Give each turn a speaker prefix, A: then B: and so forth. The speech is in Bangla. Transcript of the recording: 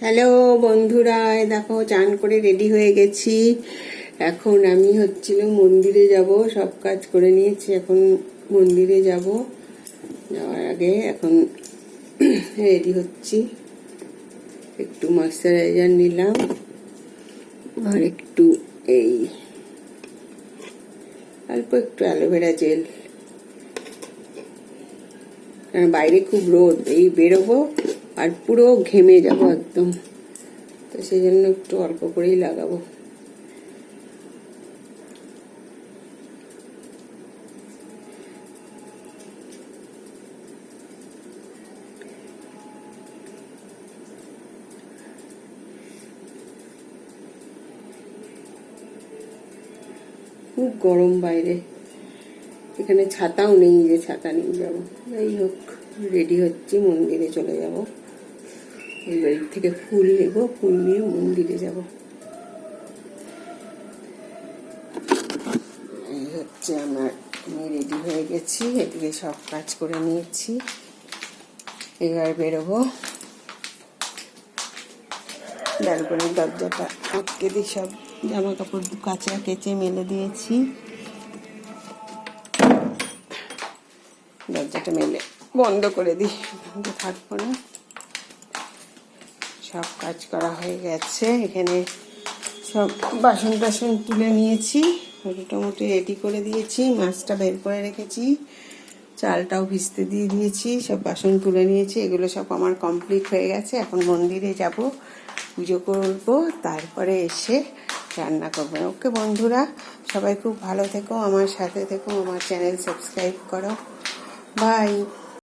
A: হ্যালো বন্ধুরা, দেখো চান করে রেডি হয়ে গেছি। এখন আমি মন্দিরে যাব, সব কাজ করে নিয়েছি। এখন মন্দিরে যাব, যাওয়ার আগে এখন রেডি হচ্ছি। একটু ময়শ্চারাইজার নিলাম আর একটু অল্প একটু অ্যালোভেরা জেল, কারণ বাইরে খুব রোদ, বেরোবো আর পুরো ঘেমে যাবো একদম, তো সেই জন্য একটু অল্প করেই লাগাবো। খুব গরম বাইরে, এখানে ছাতাও নেই যে ছাতা নিয়ে যাবো। যাই হোক, রেডি হচ্ছি, মন্দিরে চলে যাব। এই বাড়ির থেকে ফুল নেব, ফুল নিয়ে মন্দিরে যাব। এই হচ্ছে আমি রেডি হয়ে গেছি, এদিকে সব কাজ করে নিয়েছি। এবার বেরোবো। ব্যালকনির দরজাটা আটকে দিই, সব জামা কাপড় কাচা কেচে মেলে দিয়েছি। দরজাটা মেলে বন্ধ করে দিই, থাকবো না। সব কাজ করা হয়ে গেছে। এখানে সব বাসন টাসন তুলে নিয়েছি, মোটামুটি রেডি করে দিয়েছি। মাছটা বের করে রেখেছি, চালটাও ভিজতে দিয়ে দিয়েছি, সব বাসন তুলে নিয়েছি। এগুলো সব আমার কমপ্লিট হয়ে গেছে। এখন মন্দিরে যাব, পুজো করব, তারপরে এসে রান্না করবো। ওকে বন্ধুরা, সবাই খুব ভালো থেকো, আমার সাথে থেকো, আমার চ্যানেল সাবস্ক্রাইব করো। বাই।